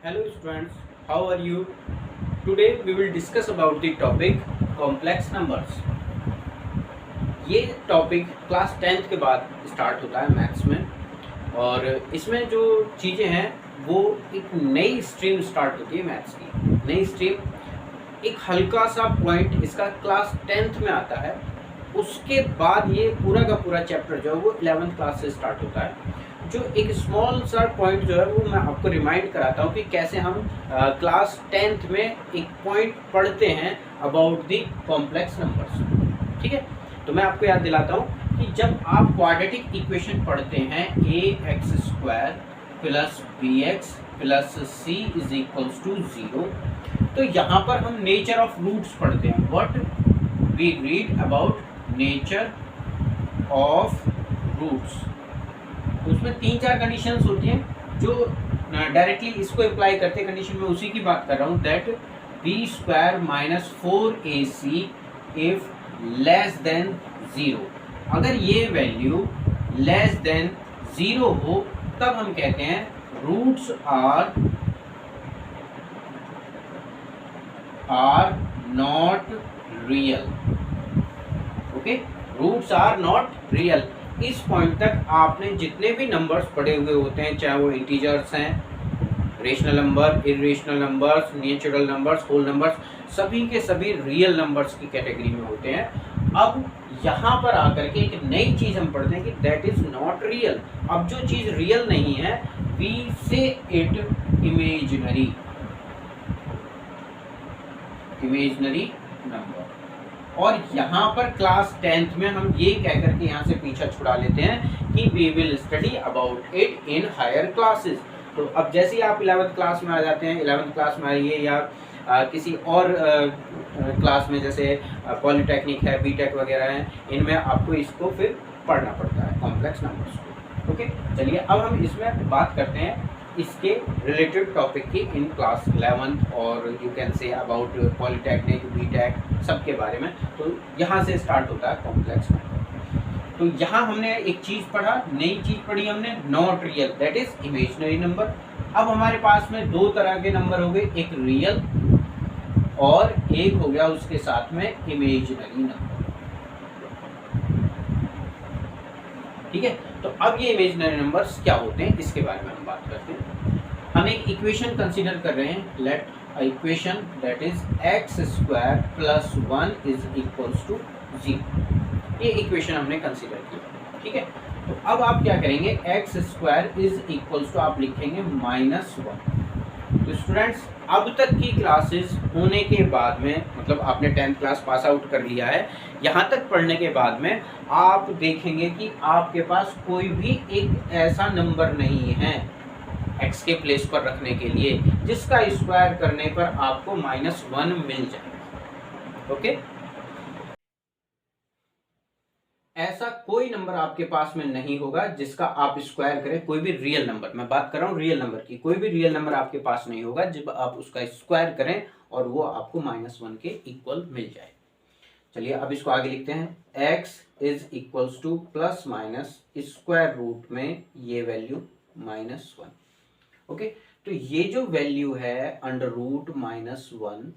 Hello students, how are you? Today we will discuss about the topic complex numbers. ये topic class 10th के बाद start होता है maths में और इसमें जो चीज़ें हैं वो एक नई स्ट्रीम स्टार्ट होती है मैथ्स की। नई स्ट्रीम एक हल्का सा पॉइंट इसका क्लास 10th में आता है, उसके बाद ये पूरा का पूरा चैप्टर जो है वो 11th क्लास से स्टार्ट होता है। जो एक स्मॉल सा पॉइंट जो है वो मैं आपको रिमाइंड कराता हूँ कि कैसे हम क्लास 10th में एक पॉइंट पढ़ते हैं अबाउट दी कॉम्प्लेक्स नंबर्स। ठीक है, तो मैं आपको याद दिलाता हूँ कि जब आप क्वाड्रेटिक इक्वेशन पढ़ते हैं ax² plus bx plus c is equals to 0, तो यहाँ पर हम नेचर ऑफ रूट्स पढ़ते हैं। What we read about nature of roots. उसमें 3-4 कंडीशंस होती हैं जो डायरेक्टली इसको अप्लाई करते हैं। कंडीशन में उसी की बात कर रहा हूँ, that b² minus 4ac if less than 0। अगर ये वैल्यू लेस देन 0 हो तब हम कहते हैं roots are not real. Okay, roots are not real. इस पॉइंट तक आपने जितने भी नंबर्स पढ़े हुए होते हैं, चाहे वो इंटीजर्स हैं, rational number, irrational numbers, natural numbers, whole numbers, सभी के सभी रियल नंबर्स की कैटेगरी में होते हैं। अब यहाँ पर आकर के एक नई चीज़ हम पढ़ते हैं कि दैट इज नॉट रियल। अब जो चीज़ रियल नहीं है वी से इट इमेजिनरी नंबर। और यहाँ पर क्लास 10th में हम ये कह करके यहाँ से पीछा छुड़ा लेते हैं कि we will study about it in higher classes. तो अब जैसे ही आप 11th क्लास में आ जाते हैं, 11th क्लास में आइए या किसी और क्लास में, जैसे पॉलिटेक्निक है, बीटेक वगैरह है, इनमें आपको इसको फिर पढ़ना पड़ता है कॉम्प्लेक्स नंबर्स को। ओके, चलिए अब हम इसमें बात करते हैं इसके रिलेटेड टॉपिक की इन क्लास 11th और you can say about polytechnic, BTech, सब के बारे में। तो यहाँ से स्टार्ट होता है कॉम्प्लेक्स नंबर। तो यहाँ हमने एक चीज़ पढ़ा, नई चीज़ पढ़ी हमने, not real, that is imaginary number. अब हमारे पास में दो तरह के नंबर हो गए, एक रियल और एक हो गया उसके साथ में इमेजिनरी नंबर। ठीक है, तो अब ये इमेजिनरी नंबर्स क्या होते हैं इसके बारे में हम बात करते हैं। हम एक इक्वेशन कंसीडर कर रहे हैं, let equation that is x² plus 1 is equals to 0। ये इक्वेशन हमने कंसीडर किया। ठीक है, तो अब आप क्या करेंगे, x² इज इक्वल्स टू आप लिखेंगे -1। तो स्टूडेंट्स, अब तक की क्लासेस होने के बाद में, मतलब आपने 10th क्लास पास आउट कर लिया है, यहाँ तक पढ़ने के बाद में आप देखेंगे कि आपके पास कोई भी एक ऐसा नंबर नहीं है x के प्लेस पर रखने के लिए जिसका स्क्वायर करने पर आपको -1 मिल जाए। ओके, ऐसा कोई नंबर आपके पास में नहीं होगा जिसका आप स्क्वायर करें, कोई भी रियल नंबर, मैं बात कर रहा हूँ रियल नंबर की, कोई भी रियल नंबर आपके पास नहीं होगा जब आप उसका स्क्वायर करें और वो आपको -1 के इक्वल मिल जाए। चलिए अब इसको आगे लिखते हैं, x is equals to plus minus square root में ये वैल्यू -1। ओके, तो ये जो वैल्यू है अंडर रूट -1,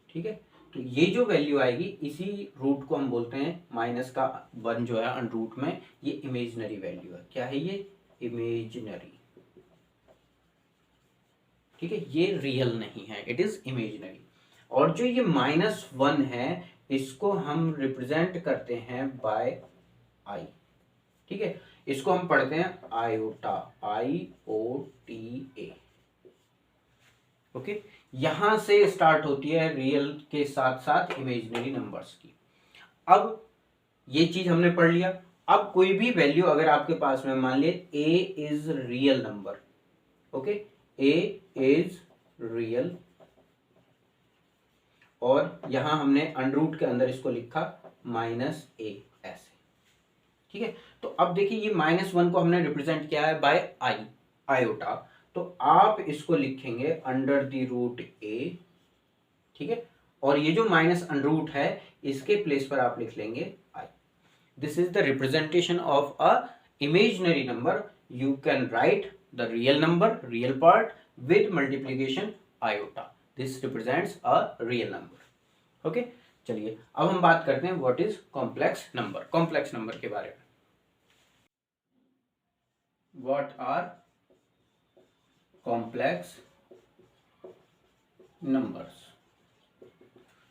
ठीक है, तो ये जो वैल्यू आएगी इसी रूट को हम बोलते हैं माइनस का 1 जो है अंडर रूट में, ये इमेजिनरी वैल्यू है। क्या है ये? इमेजिनरी। ठीक है, ये रियल नहीं है, इट इज इमेजिनरी। और जो ये -1 है इसको हम रिप्रेजेंट करते हैं बाय आई। ठीक है, इसको हम पढ़ते हैं आयोटा, IOTA। ओके, यहां से स्टार्ट होती है रियल के साथ साथ इमेजिनरी नंबर्स की। अब ये चीज हमने पढ़ लिया। अब कोई भी वैल्यू अगर आपके पास में, मान लिया a is real number, okay, a is real, और यहां हमने अंडर रूट के अंदर इसको लिखा -a ऐसे। ठीक है, तो अब देखिए ये -1 को हमने रिप्रेजेंट किया है बाय आई, आयोटा, तो आप इसको लिखेंगे अंडर द रूट a। ठीक है, और ये जो माइनस अंडर रूट है इसके प्लेस पर आप लिख लेंगे i। This is the representation of a imaginary number. You can write the real number, real part, with multiplication iota. This represents a real number. Okay, चलिए अब हम बात करते हैं what is complex number. Complex number के बारे में. What are complex numbers.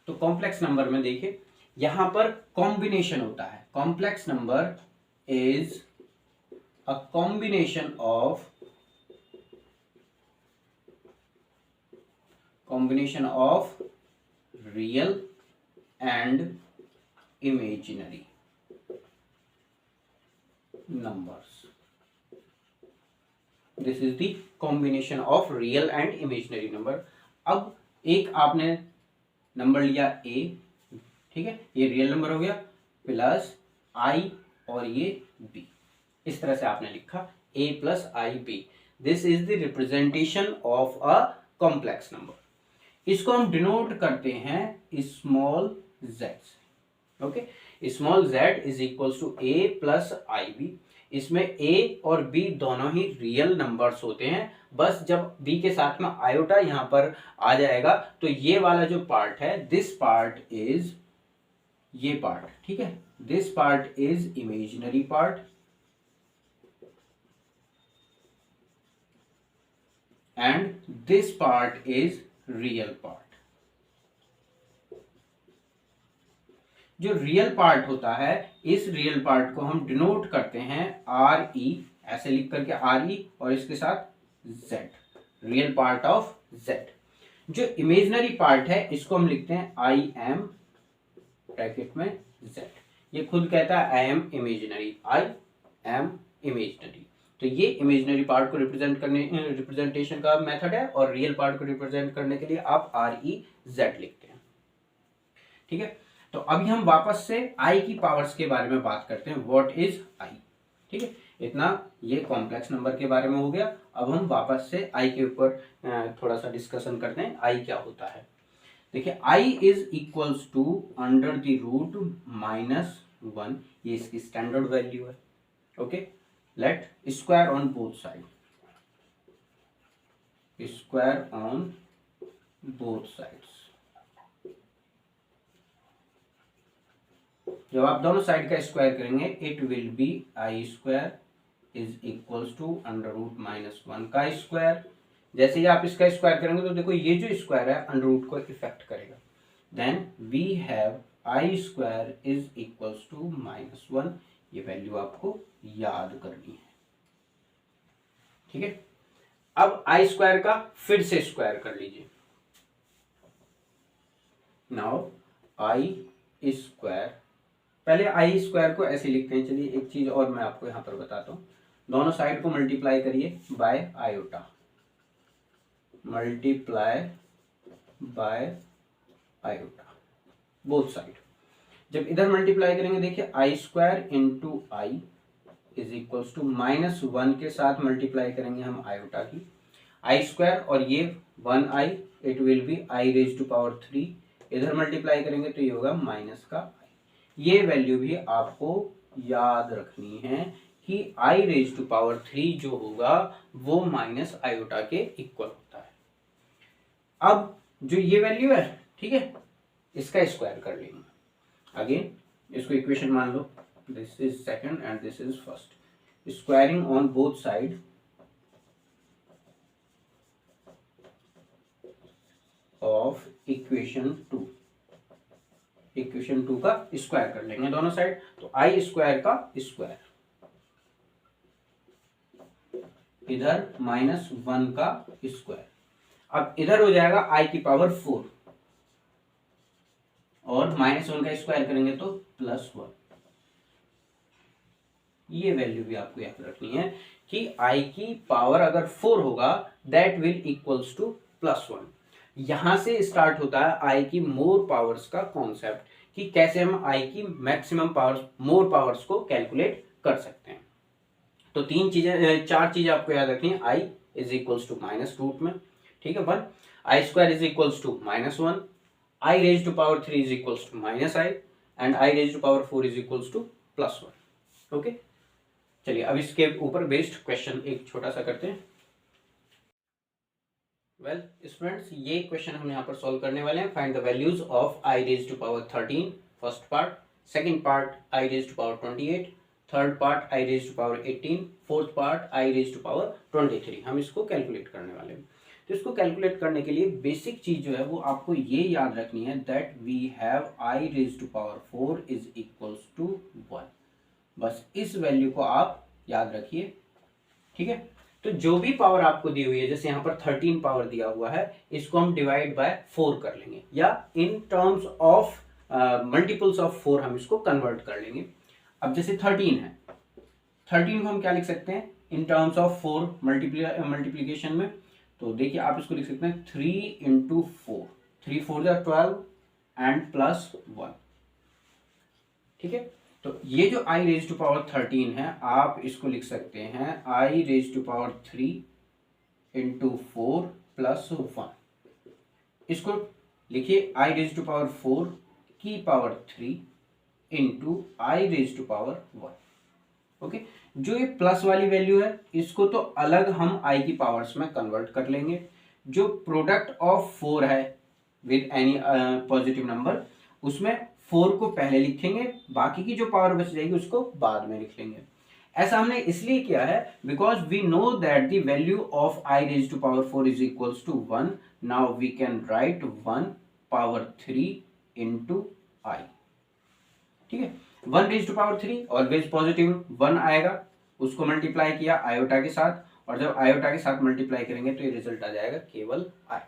तो कॉम्प्लेक्स नंबर में देखिए यहां पर कॉम्बिनेशन होता है. Complex number is a combination of real and imaginary numbers. This is the combination of real and imaginary number. अब एक आपने नंबर लिया a, ठीक है, ये रियल नंबर हो गया, प्लस i और ये b. इस तरह से आपने लिखा a plus i b. This is the representation of a complex number. इसको हम डिनोट करते हैं स्मॉल z. ओके, small z is equals to a plus i b. इसमें a और b दोनों ही रियल नंबर्स होते हैं. बस जब b के साथ में आयोटा यहां पर आ जाएगा तो ये वाला जो पार्ट है, दिस पार्ट इज, ये पार्ट, ठीक है, this part is imaginary part and this part is real part. जो रियल पार्ट होता है, इस रियल पार्ट को हम डिनोट करते हैं आर ई, ऐसे लिख करके आर ई और इसके साथ Z, real part of Z. जो इमेजिनरी पार्ट है इसको हम लिखते हैं आई एम ब्रैकेट में जेड. ये खुद कहता है I am imaginary, I am imaginary. तो ये इमेजिनरी पार्ट को रिप्रेजेंट करने, रिप्रेजेंटेशन का मेथड है, और रियल पार्ट को रिप्रेजेंट करने के लिए आप आर ई जेड लिखते हैं. ठीक है, तो अभी हम वापस से i की पावर्स के बारे में बात करते हैं. What is i. ठीक है, इतना ये कॉम्प्लेक्स नंबर के बारे में हो गया. अब हम वापस से i के ऊपर थोड़ा सा डिस्कशन करते हैं. i क्या होता है. देखिए i is equals to under the root -1. ये इसकी स्टैंडर्ड वैल्यू है. Okay, let square on both side, square on both sides. जब आप दोनों साइड का स्क्वायर करेंगे it will be i square is equals to under root -1 का square. जैसे ही आप इसका स्क्वायर करेंगे तो देखो ये जो स्क्वायर है अंडर रूट को इफेक्ट करेगा. Then we have i square is equals to -1. ये वैल्यू आपको याद करनी है. ठीक है, अब आई स्क्वायर का फिर से स्क्वायर कर लीजिए. नाउ आई स्क्वायर, पहले आई स्क्वायर को ऐसे लिखते हैं. चलिए एक चीज और मैं आपको यहां पर बताता हूं. दोनों साइड को मल्टीप्लाई करिए by iota, multiply by iota both side. जब इधर मल्टीप्लाई करेंगे देखिए i square into i is equals to -1 के साथ मल्टीप्लाई करेंगे हम आयोटा की. आई स्क्वायर और ये 1i, it will be i raise to power 3. इधर मल्टीप्लाई करेंगे तो ये होगा माइनस का i. ये वैल्यू भी आपको याद रखनी है कि i रेज टू पावर 3 जो होगा वो माइनस आयोटा के इक्वल होता है. अब जो ये वैल्यू है, ठीक है, इसका स्क्वायर कर लेंगे. अगेन इसको इक्वेशन मान लो. This is second and this is first. Squaring on both side of equation 2. Equation 2 का स्क्वायर कर लेंगे दोनों साइड. तो आई स्क्वायर का स्क्वायर, इधर -1 का स्क्वायर. अब इधर हो जाएगा आई की पावर 4 और -1 का स्क्वायर करेंगे तो +1. ये वैल्यू भी आपको याद रखनी है कि आई की पावर अगर 4 होगा दैट विल इक्वल्स टू +1. यहां से स्टार्ट होता है आई की मोर पावर्स का कॉन्सेप्ट, कि कैसे हम आई की मैक्सिमम पावर्स, मोर पावर्स को कैलकुलेट कर सकते हैं. तो चार चीजें आपको याद रखनी है. I is equals to minus root में, ठीक है, 1. I square is equals to -1. I raise to power 3 is equals to -i and i raise to power 4 is equals to +1. Okay, चलिए अब इसके ऊपर बेस्ड क्वेश्चन एक छोटा सा करते हैं. वेल स्टूडेंट्स, ये क्वेश्चन हम यहाँ पर सॉल्व करने वाले हैं. Find the values of i raise to power 13 first part, second part i raise to power 28, third part i raise to power 18, fourth part i raise to power 23. हम इसको calculate करने वाले हैं. तो इसको कैलकुलेट करने के लिए बेसिक चीज जो है वो आपको ये याद रखनी है that we have i raise to power 4 is equals to 1. बस इस वैल्यू को आप याद रखिए. ठीक है. तो जो भी पावर आपको दी हुई है, जैसे यहाँ पर 13 पावर दिया हुआ है, इसको हम डिवाइड बाय 4 कर लेंगे, या in terms of multiples of 4 हम इसको कन्वर्ट कर लेंगे. अब जैसे 13 है, 13 को हम क्या लिख सकते हैं इन टर्म्स ऑफ 4 मल्टीप्लीकेशन में. तो देखिए आप इसको लिख सकते हैं 3 इंटू 4, 3 4 12 एंड प्लस 1. ठीक है. तो ये जो i रेज टू पावर 13 है, आप इसको लिख सकते हैं i raise to power 3 into 4 plus 1. इसको लिखिए i रेज टू पावर 4 की power 3 into i raise to power 1. Okay. जो ये प्लस वाली वैल्यू है, इसको तो अलग हम i की पावर्स में कन्वर्ट कर लेंगे. जो प्रोडक्ट ऑफ 4 है विद एनी पॉजिटिव नंबर, उसमें 4 को पहले लिखेंगे, बाकी की जो पावर बच जाएगी उसको बाद में लिख लेंगे. ऐसा हमने इसलिए किया है because we know that the value of i raise to power 4 is equals to 1. Now we can write 1 power 3 into i. ठीक है. 1 raise to power 3 always positive 1 आएगा, उसको मल्टीप्लाई किया आयोटा के साथ, और जब आयोटा के साथ मल्टीप्लाई करेंगे तो ये रिजल्ट आ जाएगा केवल आई.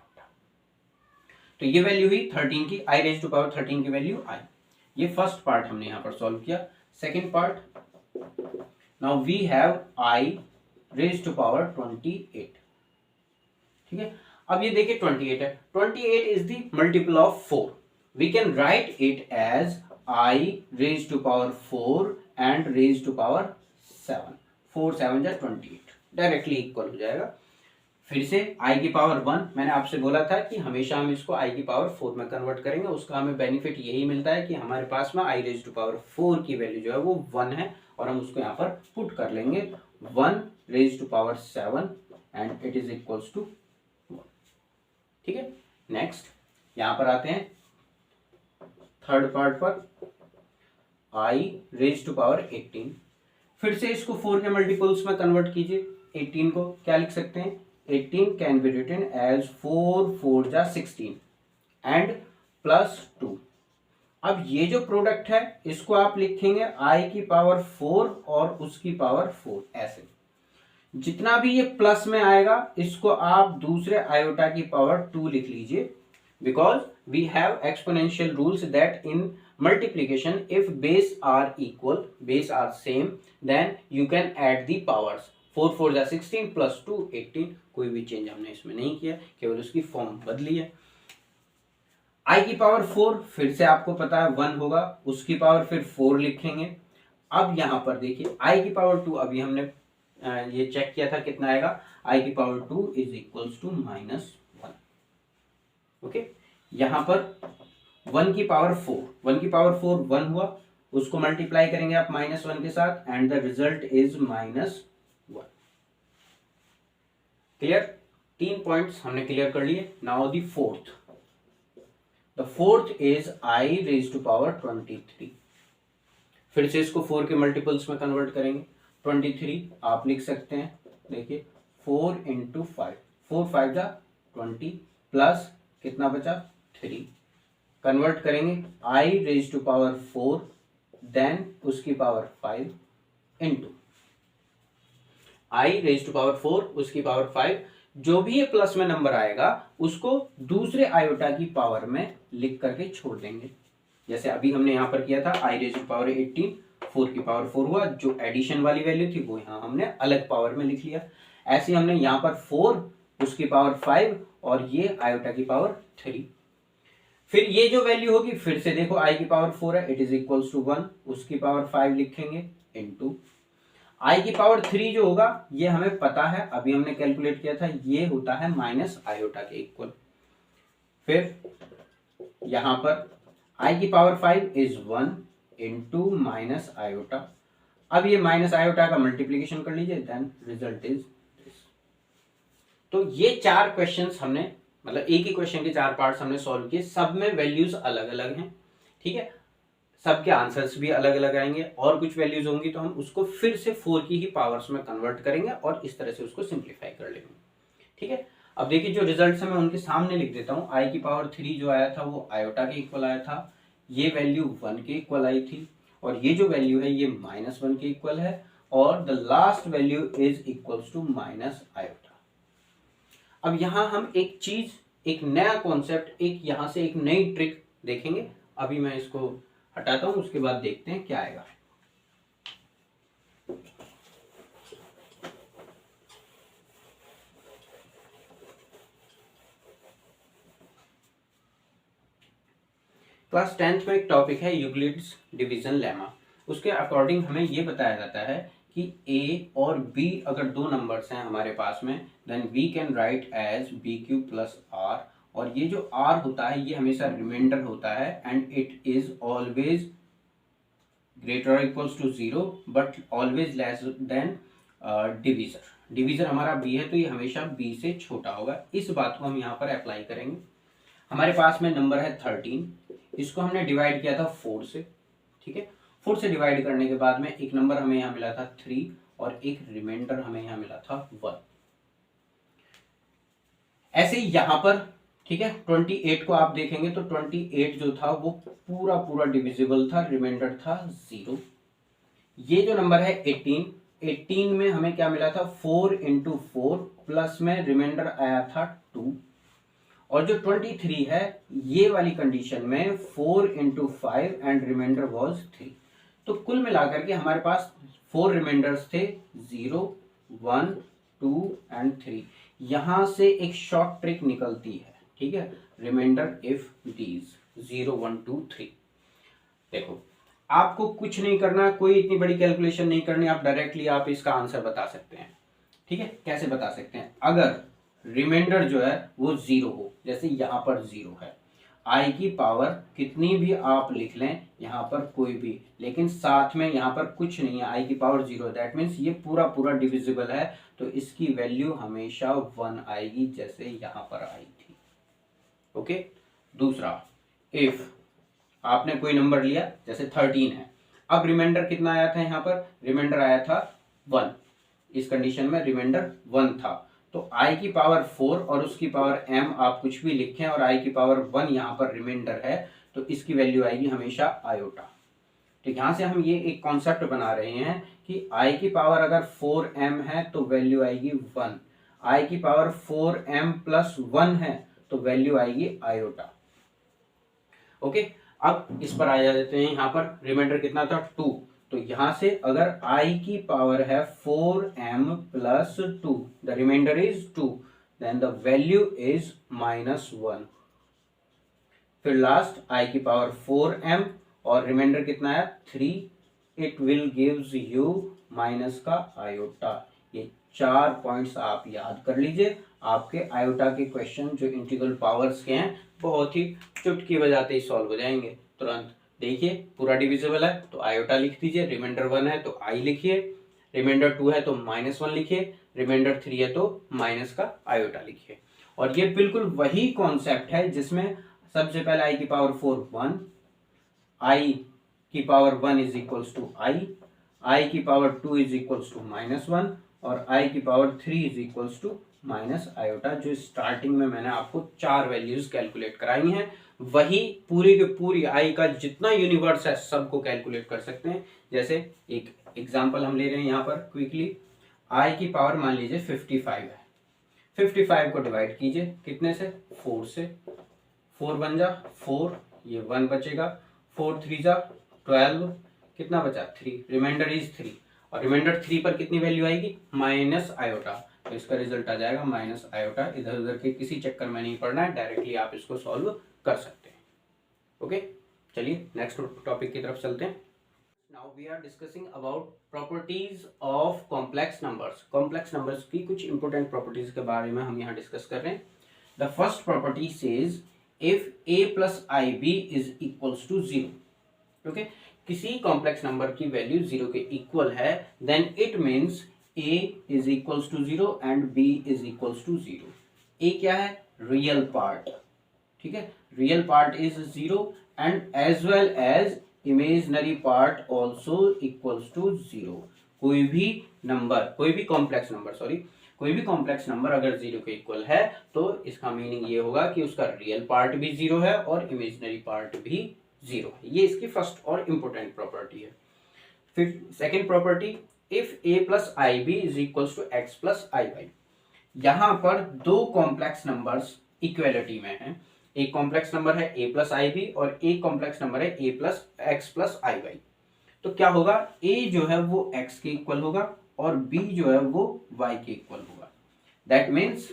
तो ये वैल्यू हुई 13 की, i रेज टू पावर 13 की वैल्यू आई. ये फर्स्ट पार्ट हमने यहां पर सॉल्व किया. Second part, now we have i raise to power 28. ठीक है. अब ये देखिए 28 है, 28 is the multiple of 4. We can write it as i raise to power 4 and raise to power 7. 4 7 जा 28, डायरेक्टली इक्वल हो जाएगा. फिर से i की पावर 1, मैंने आपसे बोला था कि हमेशा हम इसको i की पावर 4 में कन्वर्ट करेंगे. उसका हमें बेनिफिट यही मिलता है कि हमारे पास में i रेज टू पावर 4 की वैल्यू जो है वो 1 है, और हम उसको यहाँ पर पुट कर लेंगे 1 raise to power 7 and it is equals to 1. ठीक है. नेक्स्ट यहाँ पर आते हैं थर्ड पार्ट पर, i रेज टू पावर 18. फिर से इसको 4 के मल्टीपल्स में कन्वर्ट कीजिए. 18 को क्या लिख सकते हैं, 18 can be written as 4 4 जा 16 and plus 2. अब ये जो प्रोडक्ट है इसको आप लिखेंगे i की पावर 4 और उसकी पावर 4. ऐसे जितना भी ये प्लस में आएगा इसको आप दूसरे आयोटा की पावर 2 लिख लीजिए, because we have exponential rules that in multiplication if base are equal, base are same, then you can add the powers. 4 4 जा 16 प्लस 2 18. कोई भी चेंज हमने इसमें नहीं किया, केवल उसकी फॉर्म बदली है. i की पावर 4 फिर से आपको पता है 1 होगा, उसकी पावर फिर 4 लिखेंगे. अब यहां पर देखिए i की पावर 2, अभी हमने ये चेक किया था कितना आएगा, i की power 2 is equals to -1. Okay. यहां पर 1 की पावर 4, 1 की पावर 4 1 हुआ, उसको मल्टीप्लाई करेंगे आप -1 के साथ and the result is -1. Clear. 3 points हमने क्लियर कर लिए. Now the fourth, the fourth is i raise to power 23. फिर से इसको 4 के मल्टीपल्स में कन्वर्ट करेंगे. 23 आप लिख सकते हैं, देखिए 4 इंटू 5, 4 5 जा 20 प्लस कितना बचा 3. कन्वर्ट करेंगे i raise to power 4 then उसकी power 5 into i raise to power 4 उसकी पावर 5. जो भी ये प्लस में नंबर आएगा उसको दूसरे आयोटा की पावर में लिख करके छोड़ देंगे. जैसे अभी हमने यहाँ पर किया था i रेज टू पावर 18, 4 की पावर 4 हुआ, जो एडिशन वाली वैल्यू थी वो यहाँ हमने अलग पावर में लिख लिया. ऐसे हमने यहाँ पर 4 उसकी पावर 5 और ये आयोटा की पावर 3. फिर ये जो वैल्यू होगी फिर से देखो i की पावर 4 है, इट इज इक्वल्स टू 1, उसकी पावर 5 लिखेंगे इनटू i की पावर 3 जो होगा ये हमें पता है, अभी हमने कैलकुलेट किया था, ये होता है माइनस आयोटा के इक्वल. फिर यहां पर i की power 5 is 1 into minus iota. अब ये माइनस आयोटा का मल्टीप्लीकेशन कर लीजिए, देन रिजल्ट इज दिस. तो ये 4 क्वेश्चंस हमने, मतलब एक ही क्वेश्चन के 4 पार्ट्स हमने सॉल्व किए, सब में वैल्यूज अलग अलग हैं, ठीक है, सबके आंसर्स भी अलग अलग आएंगे, और कुछ वैल्यूज होंगी तो हम उसको फिर से 4 की ही पावर्स में कन्वर्ट करेंगे और इस तरह से उसको सिंप्लीफाई कर लेंगे, ठीक है। अब देखिए जो रिजल्ट्स है मैं उनके सामने लिख देता हूँ। आई की पावर 3 जो आया था वो आयोटा के इक्वल आया था, ये वैल्यू 1 के इक्वल आई थी, और ये जो वैल्यू है ये -1 के इक्वल है, और the last value is equals to minus iota. अब यहाँ हम एक चीज, एक नया कॉन्सेप्ट, एक यहाँ से एक नई ट्रिक देखेंगे। अभी मैं इसको हटाता हूं, उसके बाद देखते हैं क्या आएगा। क्लास 10th में एक टॉपिक है यूक्लिड्स डिवीजन लेमा। उसके अकॉर्डिंग हमें ये बताया जाता है कि a और b अगर दो नंबर्स हैं हमारे पास में, then we can write as bq plus r, और ये जो r होता है ये हमेशा रिमाइंडर होता है, and it is always greater और equals to 0 but always less than divisor. Divisor हमारा b है तो ये हमेशा b से छोटा होगा। इस बात को हम यहाँ पर अप्लाई करेंगे। हमारे पास में नंबर है 13, इसको हमने डिवाइड किया था 4 से, ठीक है। 4 से डिवाइड करने के बाद में एक नंबर हमें यहाँ मिला था 3 और एक रिमाइंडर हमें यहाँ मिला था 1। ऐसे ही यहाँ पर, ठीक है, 28 को आप देखेंगे तो 28 जो था वो पूरा पूरा डिविजिबल था, रिमाइंडर था 0। ये जो नंबर है 18 में हमें क्या मिला था 4 इंटू 4 प्लस में रिमाइंडर आया था 2, और जो 23 है ये वाली कंडीशन में 4 इंटू 5 एंड रिमाइंडर वॉज 3। तो कुल मिलाकर के हमारे पास 4 रिमाइंडर्स थे, 0, 1, 2 एंड 3। यहां से एक शॉर्ट ट्रिक निकलती है, ठीक है, रिमाइंडर इफ दीज 0, 1, 2, 3। देखो आपको कुछ नहीं करना, कोई इतनी बड़ी कैलकुलेशन नहीं करनी, आप डायरेक्टली आप इसका आंसर बता सकते हैं, ठीक है। कैसे बता सकते हैं? अगर रिमाइंडर जो है वो 0 हो, जैसे यहाँ पर 0 है, आई की पावर कितनी भी आप लिख लें यहाँ पर कोई भी, लेकिन साथ में यहाँ पर कुछ नहीं है, आई की पावर 0, दैट मीन्स ये पूरा पूरा डिविजिबल है, तो इसकी वैल्यू हमेशा 1 आएगी, जैसे यहाँ पर आई थी, ओके। दूसरा, इफ आपने कोई नंबर लिया जैसे 13 है, अब रिमाइंडर कितना आया था, यहाँ पर रिमाइंडर आया था 1, इस कंडीशन में रिमाइंडर 1 था, तो i की पावर 4 और उसकी पावर m आप कुछ भी लिखें और i की पावर 1 यहाँ पर रिमाइंडर है, तो इसकी वैल्यू आएगी हमेशा आयोटा। तो यहाँ से हम ये एक कॉन्सेप्ट बना रहे हैं कि i की पावर अगर 4m है तो वैल्यू आएगी 1, i की पावर 4m प्लस 1 है तो वैल्यू आएगी आयोटा, ओके। अब इस पर आ जाते हैं, यहाँ पर रिमाइंडर कितना था 2, तो यहां से अगर i की पावर है 4m plus 2, the remainder is 2, then the value is -1। फिर लास्ट i की पावर 4m और रिमाइंडर कितना है 3, it will gives you minus का आयोटा। ये 4 पॉइंट्स आप याद कर लीजिए, आपके आयोटा के क्वेश्चन जो इंटीग्रल पावर्स के हैं बहुत ही चुटकी बजाते ही सॉल्व हो जाएंगे तुरंत। देखिए पूरा डिविजिबल है तो आयोटा लिख दीजिए, रिमाइंडर 1 है तो i लिखिए, रिमाइंडर 2 है तो -1 लिखिए, रिमाइंडर 3 है तो माइनस का आयोटा लिखिए। और ये बिल्कुल वही कॉन्सेप्ट है जिसमें सबसे पहले i की पावर 4 1, i की power 1 is equals to i की पावर 2 इज इक्वल्स टू -1 और i की power 3 is equals to minus iota. जो स्टार्टिंग में मैंने आपको 4 वैल्यूज कैलकुलेट कराई हैं, वही पूरी की पूरी आई का जितना यूनिवर्स है सबको कैलकुलेट कर सकते हैं। जैसे एक एग्जांपल हम ले रहे हैं यहाँ पर क्विकली, आई की पावर मान लीजिए 55 है, 55 को डिवाइड कीजिए कितने से, 4 से, 4 बन जा 4, ये 1 बचेगा, 4 3 जा 12, कितना बचा 3, रिमाइंडर इज 3, और रिमाइंडर 3 पर कितनी वैल्यू आएगी माइनस आयोटा, तो इसका रिजल्ट आ जाएगा माइनस आयोटा। इधर उधर के किसी चक्कर में नहीं पड़ना है, डायरेक्टली आप इसको सॉल्व कर सकते हैं, ओके। चलिए नेक्स्ट टॉपिक की तरफ चलते हैं। Now we are discussing about properties of complex numbers. Complex numbers की कुछ इंपॉर्टेंट प्रॉपर्टीज के बारे में हम यहाँ डिस्कस कर रहे हैं। The first property says if a plus i b is equals to 0, okay. किसी कॉम्प्लेक्स नंबर की वैल्यू 0 के इक्वल है, then it means a is equals to 0 and b is equals to 0। a क्या है? Real part, ठीक है, real part is 0 and as well as imaginary part also equals to 0। कोई भी number, कोई भी कॉम्प्लेक्स नंबर, सॉरी, कोई भी कॉम्प्लेक्स नंबर अगर 0 के इक्वल है तो इसका मीनिंग ये होगा कि उसका रियल पार्ट भी 0 है और इमेजिनरी पार्ट भी 0 है। ये इसकी फर्स्ट और इंपॉर्टेंट प्रॉपर्टी है। फिर second property, if a plus i b is equals to x plus i y. यहां पर दो कॉम्प्लेक्स नंबर्स इक्वेलिटी में हैं। एक कॉम्प्लेक्स नंबर है a प्लस आई बी और एक कॉम्प्लेक्स नंबर है a plus x plus i y. तो क्या होगा, a जो है वो x के इक्वल होगा और b जो है वो y के इक्वल होगा। दैट मीन्स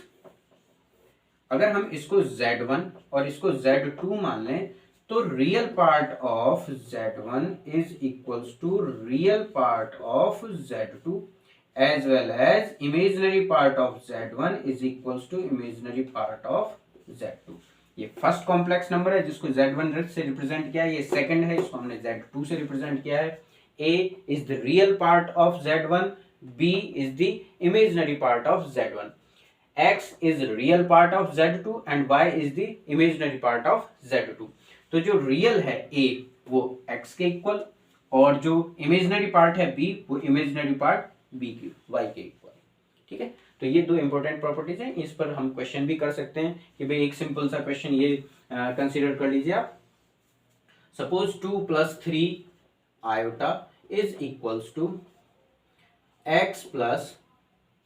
अगर हम इसको z1 और इसको z2 मान लें तो real part of z1 is equals to real part of z2 as well as imaginary part of z1 is equals to imaginary part of z2। ये फर्स्ट कॉम्प्लेक्स नंबर है जिसको z1 से represent किया है, ये सेकंड है इसको हमने z2 से रिप्रेजेंट किया है। a is the real part of z1, b is the imaginary part of z1, x is the real part of z2 and y is the imaginary part of z2। तो जो real है a वो x के equal और जो imaginary part है b वो imaginary part b की y के इक्वल, ठीक है। तो ये दो इंपॉर्टेंट प्रॉपर्टीज हैं, इस पर हम क्वेश्चन भी कर सकते हैं कि भाई एक सिंपल सा क्वेश्चन ये कंसीडर कर लीजिए आप। Suppose 2 plus 3 iota is equals to x plus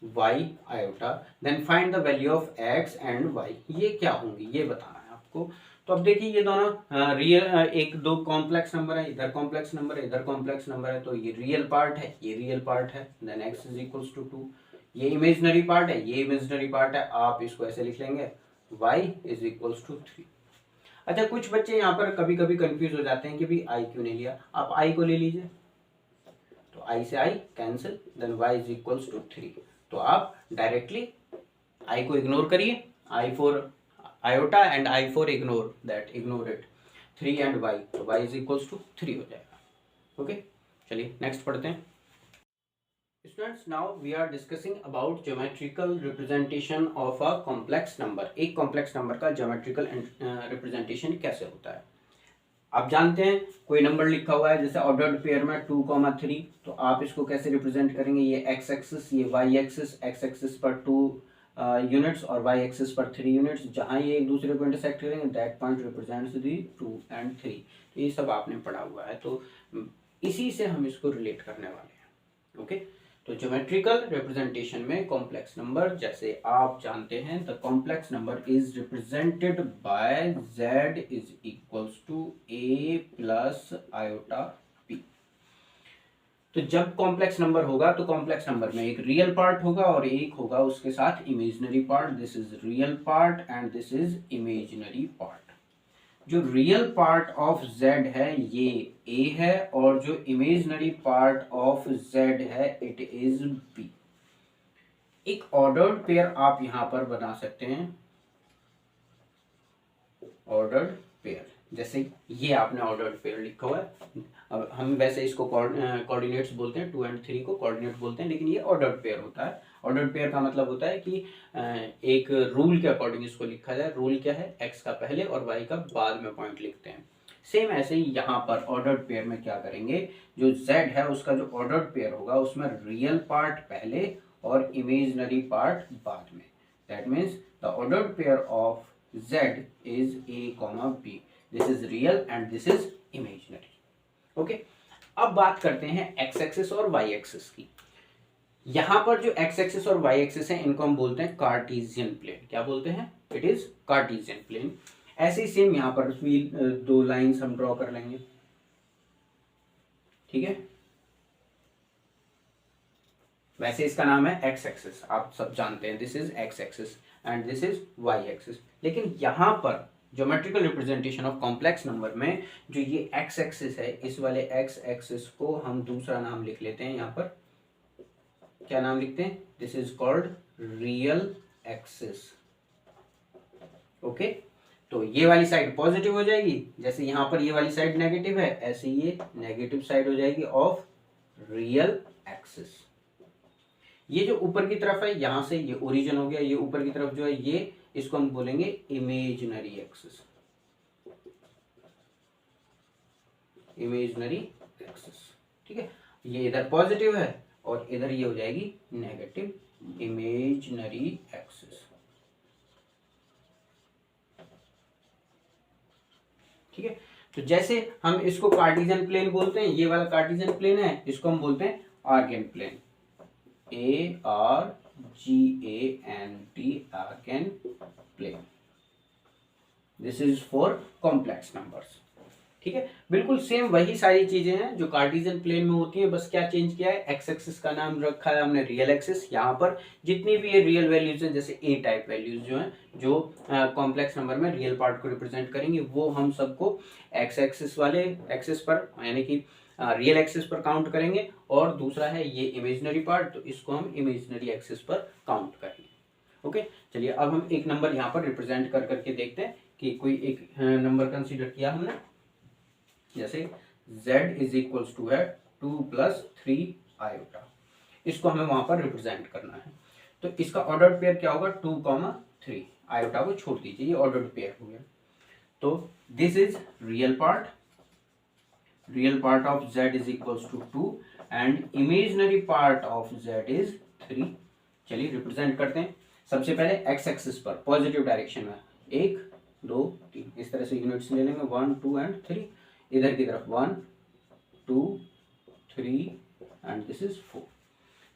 y iota, then find the value of x and y। ये क्या होंगी ये बताना है आपको। तो अब देखिए ये दोनों रियल, एक दो कॉम्प्लेक्स नंबर है, इधर कॉम्प्लेक्स नंबर है इधर कॉम्प्लेक्स नंबर है, तो ये रियल पार्ट है ये रियल पार्ट है, then x is equals to 2। ये इमेजिनरी पार्ट है ये इमेजिनरी पार्ट है, आप इसको ऐसे लिख लेंगे y इज इक्वल्स टू 3। अच्छा, कुछ बच्चे यहाँ पर कभी कभी कंफ्यूज हो जाते हैं कि भाई i क्यों नहीं लिया, आप i को ले लीजिए, तो i से i cancel, then y is equals to 3। तो आप डायरेक्टली i को इग्नोर करिए, i for iota and i for ignore that, ignore it, 3 and y, तो y इज इक्वल्स टू 3 हो जाएगा। ओके, चलिए नेक्स्ट पढ़ते हैं। Students, now we are discussing about geometrical representation of a complex number. एक complex नंबर का geometrical representation कैसे होता है। आप जानते हैं कोई नंबर लिखा हुआ है जैसे ऑर्डर्ड पेयर में 2,3, तो आप इसको कैसे रिप्रेजेंट करेंगे, ये एक्स एक्सिस ये वाई एक्सिस, एक्स एक्सिस पर 2 यूनिट्स और वाई एक्सिस पर 3 यूनिट्स, जहां ये एक दूसरे को इंटरसेक्ट करेंगे that point represents the 2 and 3। ये सब आपने पढ़ा हुआ है, तो इसी से हम इसको रिलेट करने वाले हैं। ओके, तो ज्योमेट्रिकल रिप्रेजेंटेशन में कॉम्प्लेक्स नंबर, जैसे आप जानते हैं the complex number is represented by z is equals to a plus iota b। तो जब कॉम्प्लेक्स नंबर होगा तो कॉम्प्लेक्स नंबर में एक रियल पार्ट होगा और एक होगा उसके साथ imaginary part. This is real part and this is imaginary part. जो रियल पार्ट ऑफ z है ये a है और जो इमेजिनरी पार्ट ऑफ z है इट इज b। एक ऑर्डर्ड पेयर आप यहां पर बना सकते हैं, ऑर्डर्ड पेयर, जैसे ये आपने ऑर्डर्ड पेयर लिखा हुआ है। अब हम वैसे इसको कोऑर्डिनेट्स बोलते हैं, 2 एंड 3 को कोऑर्डिनेट बोलते हैं, लेकिन ये ऑर्डर्ड पेयर होता है। ऑर्डर्ड पेयर का मतलब होता है कि एक रूल के अकॉर्डिंग इसको लिखा जाए। रूल क्या है, x का पहले और y का बाद में पॉइंट लिखते हैं। सेम ऐसे ही यहाँ पर ऑर्डर्ड पेयर में क्या करेंगे, जो z है उसका जो ऑर्डर्ड पेयर होगा उसमें रियल पार्ट पहले और इमेजिनरी पार्ट बाद में। That means the ordered pair of z is a, b। This is real and this is imaginary. Okay, अब बात करते हैं x एक्सिस और y एक्सिस की। यहां पर जो x एक्सिस और y एक्सिस है इनको हम बोलते हैं कार्टेशियन प्लेन। क्या बोलते हैं, इट इज कार्टेशियन प्लेन। ऐसे ही सेम यहां पर भी 2 लाइंस हम ड्रॉ कर लेंगे, ठीक है। वैसे इसका नाम है x एक्सिस, आप सब जानते हैं this is x axis and this is y axis. लेकिन यहां पर geometrical representation of complex number में जो ये x एक्सिस है, इस वाले x एक्सिस को हम दूसरा नाम लिख लेते हैं। यहाँ पर क्या नाम लिखते हैं, this is called real axis. Okay, तो ये वाली साइड पॉजिटिव हो जाएगी, जैसे यहां पर ये वाली साइड नेगेटिव है ऐसे ये नेगेटिव साइड हो जाएगी ऑफ रियल एक्सिस। ये जो ऊपर की तरफ है यहाँ से ये ओरिजिन हो गया, ये ऊपर की तरफ जो है ये, इसको हम बोलेंगे इमेजिनरी एक्सिस, इमेजिनरी एक्सिस। ठीक है, ये इधर पॉजिटिव है और इधर ये हो जाएगी नेगेटिव, इमेजिनरी एक्सिस। ठीक है, तो जैसे हम इसको कार्टेशियन प्लेन बोलते हैं, ये वाला कार्टेशियन प्लेन है, इसको हम बोलते हैं Argand plane, ARGANT, Argand plane. This is for complex numbers. ठीक है, बिल्कुल सेम वही सारी चीजें हैं जो कार्टेशियन प्लेन में होती हैं, बस क्या चेंज किया है, एक्स एक्सिस का नाम रखा है हमने रियल एक्सिस। यहाँ पर जितनी भी ये रियल वैल्यूज हैं, जैसे ए टाइप वैल्यूज जो हैं, जो कॉम्प्लेक्स नंबर में रियल पार्ट को रिप्रेजेंट करेंगे, वो हम सबको एक्स एक्सिस वाले एक्सिस पर यानी कि रियल एक्सिस पर काउंट करेंगे, और दूसरा है ये इमेजिनरी पार्ट, तो इसको हम इमेजिनरी एक्सिस पर काउंट करेंगे। ओके, चलिए अब हम एक नंबर यहाँ पर रिप्रेजेंट कर करके देखते हैं कि कोई एक नंबर कंसीडर किया हमने, जैसे z इज इक्वल्स टू है 2 + 3 आयोटा, इसको हमें वहां पर रिप्रेजेंट करना है। तो इसका ऑर्डर्ड पेयर क्या होगा, 2, 3, आयोटा को छोड़ दीजिए, ये ऑर्डर्ड पेयर हो गया। तो this is real part of z is equals to 2 and imaginary part of z is 3। चलिए रिप्रेजेंट करते हैं। सबसे पहले एक्स एक्सिस पर पॉजिटिव डायरेक्शन में 1, 2, 3 इस तरह से यूनिट्स ले लेंगे, 1, 2 एंड 3। इधर की तरफ 1, 2, 3 एंड दिस इज 4।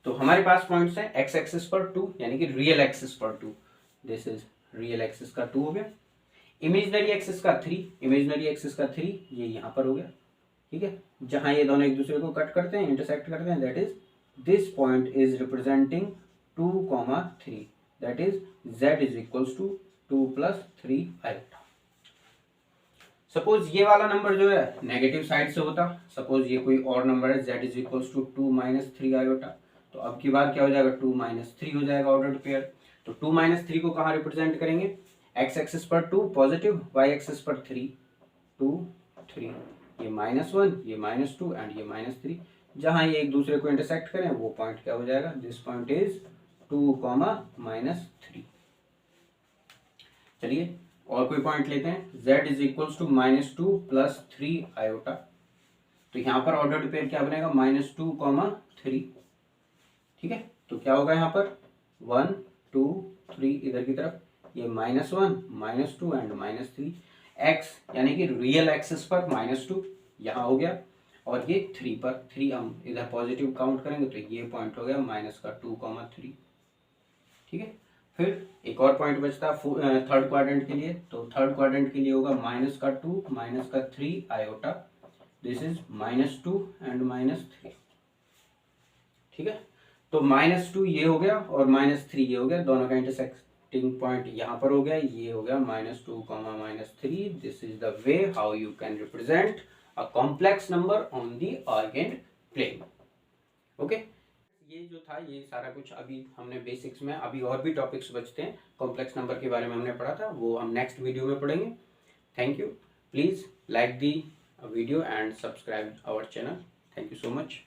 तो हमारे पास पॉइंट्स हैं एक्स एक्सिस पर 2 यानी कि रियल एक्सिस पर 2, दिस इज रियल एक्सिस का 2 हो गया। इमेजिनरी एक्सिस का 3, इमेजिनरी एक्सिस का 3 ये यहाँ पर हो गया। ठीक है, जहां ये दोनों एक दूसरे को कट करते हैं, इंटरसेक्ट करते हैं, that is this point is representing 2, 3, that is z is equals to 2 + 3 iota. Suppose ये वाला नंबर जो है नेगेटिव साइड से होता, सपोज ये कोई और नंबर है, z is equals to 2 - 3 iota, तो अब की बार क्या हो जाएगा, 2 - 3 हो जाएगा ऑर्डर्ड पेयर। तो 2 - 3 को कहाँ रिप्रेजेंट करेंगे, एक्स एक्सिस पर 2 पॉजिटिव, वाई एक्सिस पर 3, 2, 3, ये -1, ये -2 एंड ये -3, जहां ये एक दूसरे को इंटरसेक्ट करें वो पॉइंट क्या हो जाएगा, दिस पॉइंट इज 2, -3। चलिए और कोई पॉइंट लेते हैं, z is equals to -2 + 3 iota, तो यहाँ पर ऑर्डर्ड पेयर क्या बनेगा, -2, 3। ठीक है, तो क्या होगा यहाँ पर 1, 2, 3 इधर की तरफ, ये -1, -2 एंड -3, x यानी कि रियल एक्सिस पर -2 यहाँ हो गया, और ये 3 पर 3 हम इधर पॉजिटिव काउंट करेंगे, तो ये पॉइंट हो गया -2, 3। ठीक है, फिर एक और पॉइंट बचता है थर्ड क्वाड्रेंट के लिए, तो थर्ड क्वाड्रेंट के लिए होगा -2, -3 आयोटा, दिस इज -2 एंड -3। ठीक है, तो -2 ये हो गया और -3 ये हो गया, दोनों का इंटरसेक्टिंग पॉइंट यहाँ पर हो गया, ये हो गया -2, -3। This is the way how you can represent a complex number on the Argand plane. Okay, ये जो था ये सारा कुछ अभी हमने बेसिक्स में, अभी और भी टॉपिक्स बचते हैं कॉम्प्लेक्स नंबर के बारे में हमने पढ़ा था, वो हम नेक्स्ट वीडियो में पढ़ेंगे। Thank you, please like the video and subscribe our channel. Thank you so much.